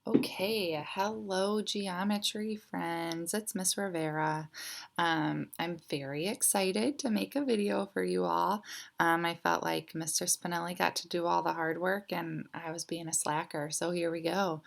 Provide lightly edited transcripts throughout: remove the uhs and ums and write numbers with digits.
Okay, hello geometry friends. It's Miss Rivera. I'm very excited to make a video for you all. I felt like Mr. Spinelli got to do all the hard work and I was being a slacker, so here we go.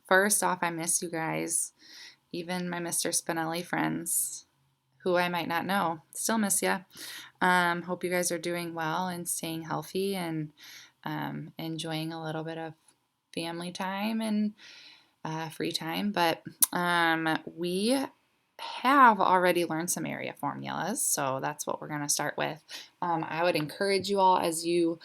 First off, I miss you guys, even my Mr. Spinelli friends who I might not know. Still miss you. Hope you guys are doing well and staying healthy and enjoying a little bit of family time and free time. But we have already learned some area formulas, so that's what we're going to start with. I would encourage you all as you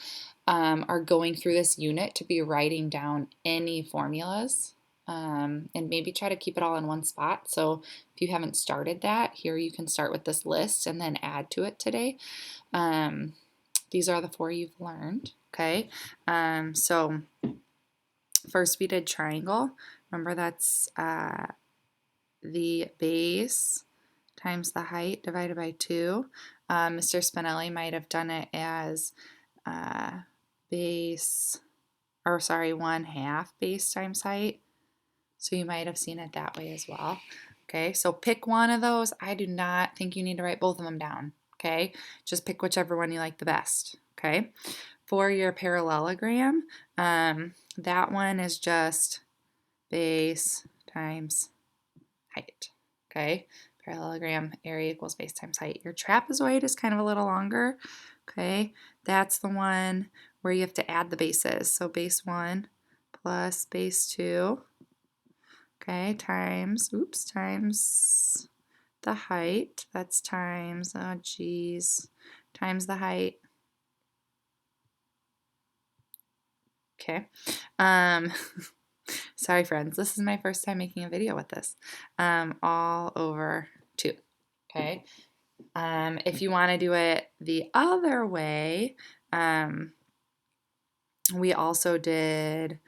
are going through this unit to be writing down any formulas. And maybe try to keep it all in one spot. So if you haven't started that, here you can start with this list and then add to it today. These are the four you've learned, okay? So first we did triangle. Remember that's the base times the height divided by 2. Mr. Spinelli might have done it as base, or sorry, 1/2 base times height. So you might have seen it that way as well. Okay, so pick one of those. I do not think you need to write both of them down. Okay, just pick whichever one you like the best. Okay, for your parallelogram, that one is just base times height. Okay, parallelogram area equals base times height. Your trapezoid is kind of a little longer. Okay, that's the one where you have to add the bases. So base 1 plus base 2. Okay, times the height. That's times, oh geez, times the height. Okay. Sorry, friends. This is my first time making a video with this. All over 2. Okay. If you want to do it the other way, we also did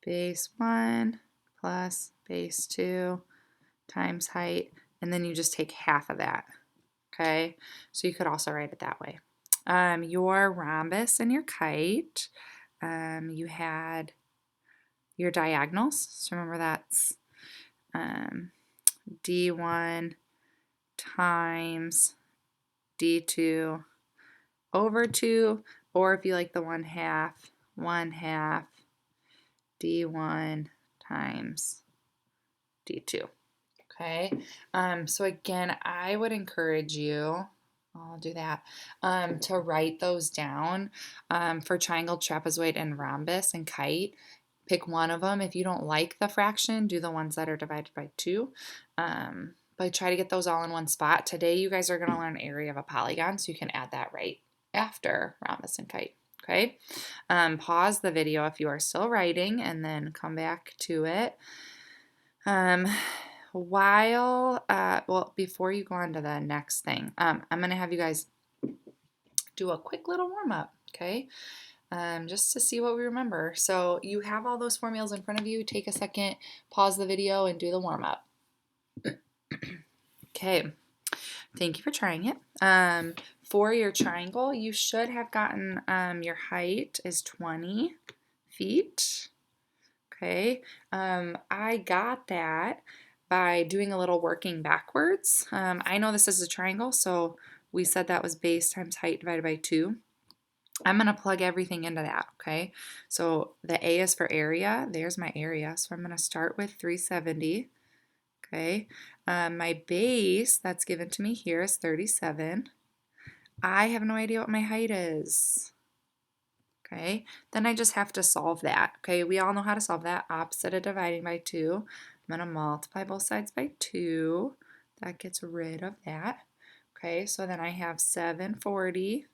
base 1 plus base 2 times height, and then you just take half of that. Okay, so you could also write it that way. Your rhombus and your kite, you had your diagonals. So remember that's D1 times D2 over 2, or if you like the 1/2 D1 times D2. Okay, so again, I would encourage you, I'll do that, to write those down for triangle, trapezoid, and rhombus and kite. Pick one of them. If you don't like the fraction, do the ones that are divided by 2. But try to get those all in one spot. Today, you guys are going to learn area of a polygon, so you can add that right after rhombus and kite. Okay, pause the video if you are still writing and then come back to it. Before you go on to the next thing, I'm going to have you guys do a quick little warm-up, okay? Just to see what we remember. So you have all those formulas in front of you. Take a second, pause the video, and do the warm-up. Okay, thank you for trying it. For your triangle, you should have gotten your height is 20 feet. Okay, I got that by doing a little working backwards. I know this is a triangle, so we said that was base times height divided by 2. I'm going to plug everything into that, okay? So the A is for area. There's my area. So I'm going to start with 370, okay? My base that's given to me here is 37. I have no idea what my height is. Okay, then I just have to solve that. Okay, we all know how to solve that. Opposite of dividing by 2. I'm going to multiply both sides by 2. That gets rid of that. Okay, so then I have 740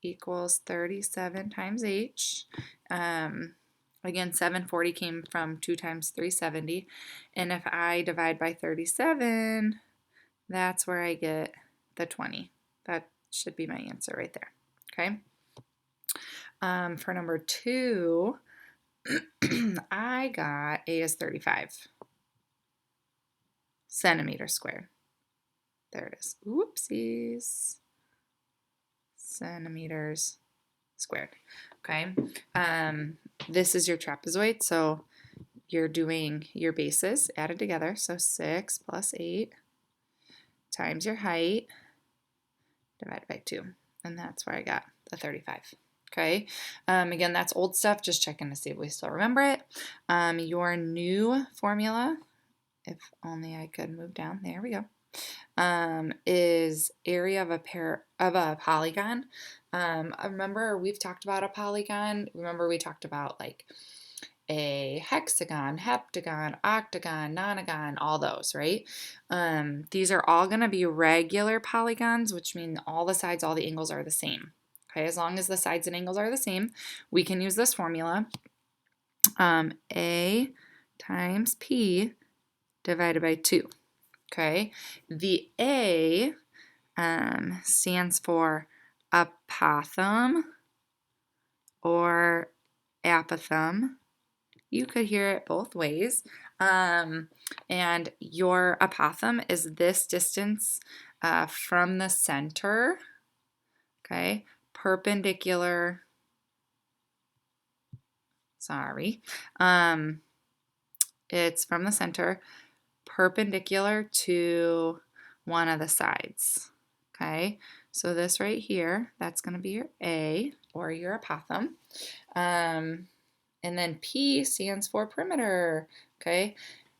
equals 37 times h. Again, 740 came from 2 times 370. And if I divide by 37, that's where I get the 20. That should be my answer right there. Okay. For number 2, I got A is 35 centimeters squared. There it is. Oopsies. Centimeters squared. okay? This is your trapezoid, so you're doing your bases added together. So 6 plus 8 times your height divided by 2. And that's where I got the 35. Okay, again, that's old stuff. Just checking to see if we still remember it. Your new formula, if only I could move down. There we go. Is area of a polygon. Remember we've talked about a polygon. Remember we talked about like a hexagon, heptagon, octagon, nonagon, all those, right? These are all going to be regular polygons, which mean all the sides, all the angles are the same. Okay, as long as the sides and angles are the same, we can use this formula. A times P divided by 2. Okay, the A stands for apothem or apothem. You could hear it both ways. And your apothem is this distance from the center, okay, perpendicular, it's from the center perpendicular to one of the sides, okay? So this right here, that's going to be your A, or your apothem. And then P stands for perimeter, okay?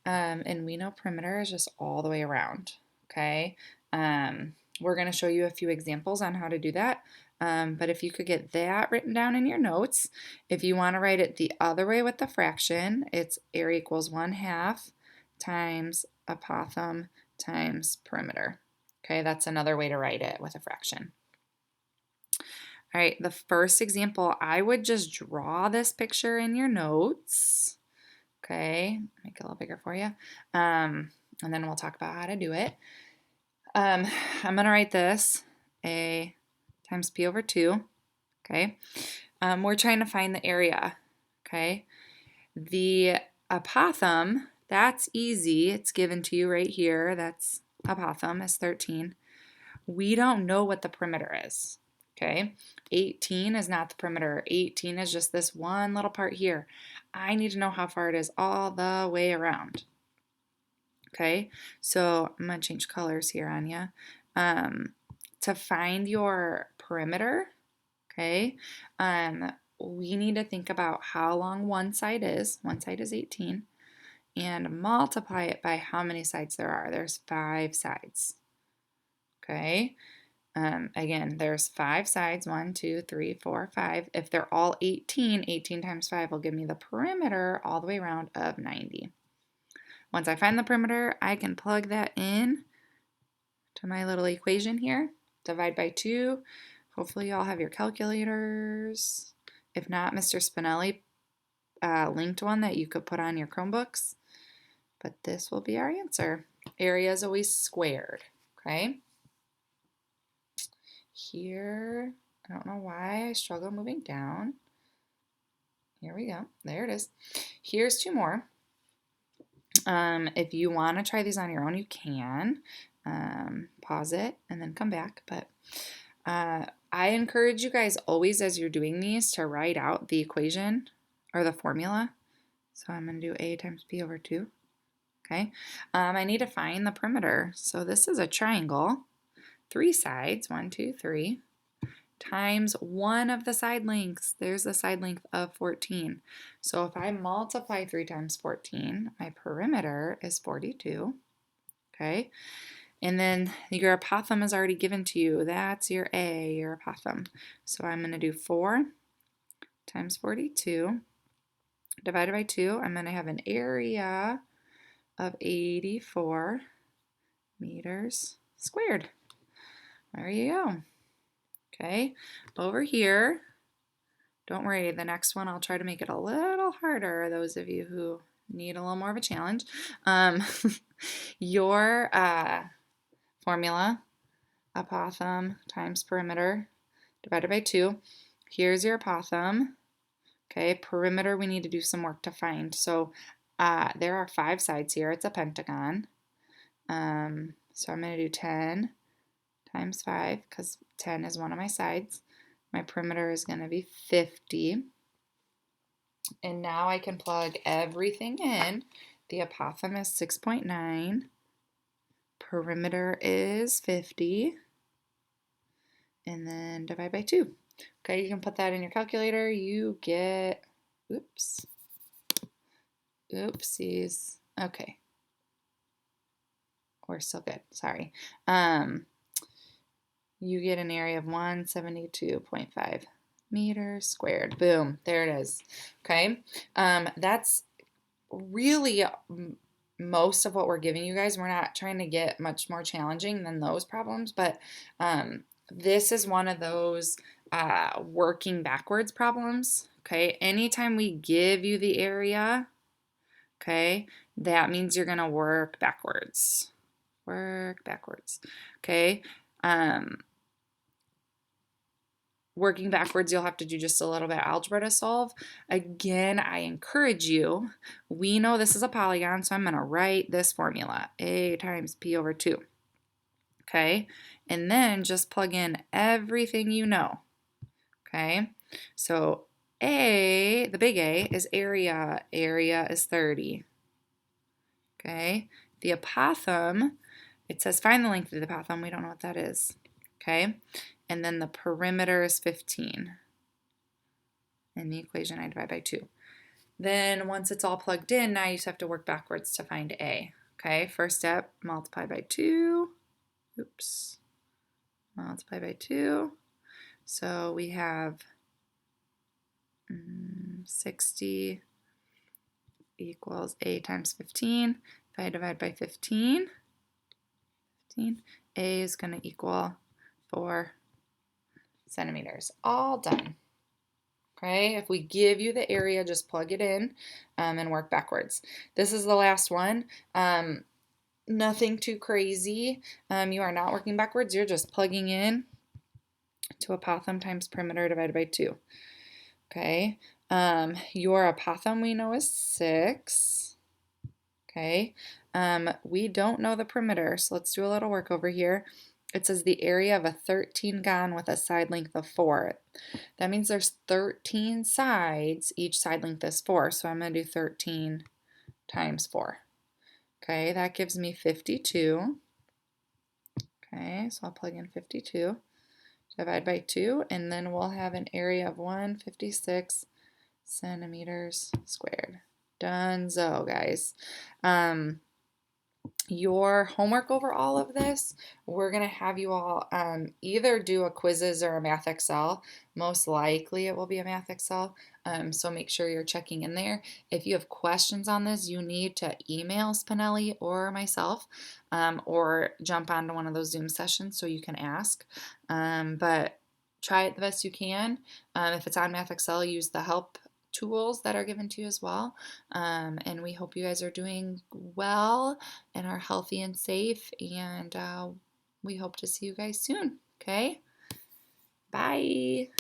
And we know perimeter is just all the way around, okay? We're going to show you a few examples on how to do that. But if you could get that written down in your notes, if you want to write it the other way with the fraction, it's area equals 1/2 times apothem times perimeter. Okay, that's another way to write it with a fraction. All right, the first example, I would just draw this picture in your notes. Okay, make it a little bigger for you. And then we'll talk about how to do it. I'm going to write this, A times P over 2. Okay, we're trying to find the area. Okay, the apothem, that's easy. It's given to you right here. That's apothem is 13. We don't know what the perimeter is. Okay, 18 is not the perimeter. 18 is just this one little part here. I need to know how far it is all the way around. Okay, so I'm going to change colors here on you. To find your perimeter, okay, we need to think about how long one side is. One side is 18. And multiply it by how many sides there are. There's 5 sides. Okay. Again, there's 5 sides, 1, 2, 3, 4, 5. If they're all 18, 18 times 5 will give me the perimeter all the way around of 90. Once I find the perimeter, I can plug that in to my little equation here. Divide by 2. Hopefully you all have your calculators. If not, Mr. Spinelli linked one that you could put on your Chromebooks. But this will be our answer. Area is always squared, okay? Here, I don't know why I struggle moving down. Here we go. There it is. Here's 2 more. If you want to try these on your own, you can. Pause it and then come back. But I encourage you guys always, as you're doing these, to write out the equation or the formula. So I'm going to do A times P over 2. Okay. I need to find the perimeter. So this is a triangle. 3 sides, 1, 2, 3, times one of the side lengths. There's the side length of 14. So if I multiply 3 times 14, my perimeter is 42. Okay. And then your apothem is already given to you. That's your A, your apothem. So I'm going to do 4 times 42 divided by 2. I'm going to have an area of 84 meters squared. There you go. Okay, over here, don't worry, the next one I'll try to make it a little harder, those of you who need a little more of a challenge. Your formula, apothem times perimeter divided by 2. Here's your apothem. Okay, perimeter we need to do some work to find. So there are 5 sides here. It's a pentagon. So I'm going to do 10 times 5 because 10 is one of my sides. My perimeter is going to be 50. And now I can plug everything in. The apothem is 6.9. Perimeter is 50. And then divide by 2. Okay, you can put that in your calculator. You get, oopsies. Okay. We're still good. Sorry. You get an area of 172.5 meters squared. Boom. There it is. Okay. That's really most of what we're giving you guys. We're not trying to get much more challenging than those problems, but this is one of those working backwards problems. Okay. Anytime we give you the area, okay, that means you're going to work backwards. Work backwards. Okay. Working backwards, you'll have to do just a little bit of algebra to solve. Again, I encourage you, we know this is a polygon, so I'm going to write this formula, A times P over 2. Okay, and then just plug in everything you know. Okay, so A, the big A, is area. Area is 30. Okay, the apothem, it says find the length of the apothem. We don't know what that is. Okay, and then the perimeter is 15. In the equation, I divide by 2. Then once it's all plugged in, now you just have to work backwards to find A. Okay, first step, multiply by 2. Oops. Multiply by 2. So we have 60 equals A times 15. If I divide by 15, A is going to equal 4 centimeters. All done. Okay, if we give you the area, just plug it in and work backwards. This is the last one. Nothing too crazy. You are not working backwards. You're just plugging in to apothem times perimeter divided by 2. Okay, your apothem we know is 6. Okay, we don't know the perimeter, so let's do a little work over here. It says the area of a 13-gon with a side length of 4. That means there's 13 sides. Each side length is 4, so I'm going to do 13 times 4. Okay, that gives me 52. Okay, so I'll plug in 52. Divide by 2, and then we'll have an area of 156 centimeters squared. Donezo, guys. Your homework over all of this, we're going to have you all either do a quizzes or a Math Excel. Most likely it will be a Math Excel, so make sure you're checking in there. If you have questions on this, you need to email Spinelli or myself, or jump onto one of those Zoom sessions so you can ask. But try it the best you can. If it's on Math Excel, use the help tools that are given to you as well. And we hope you guys are doing well and are healthy and safe. And we hope to see you guys soon. Okay? Bye.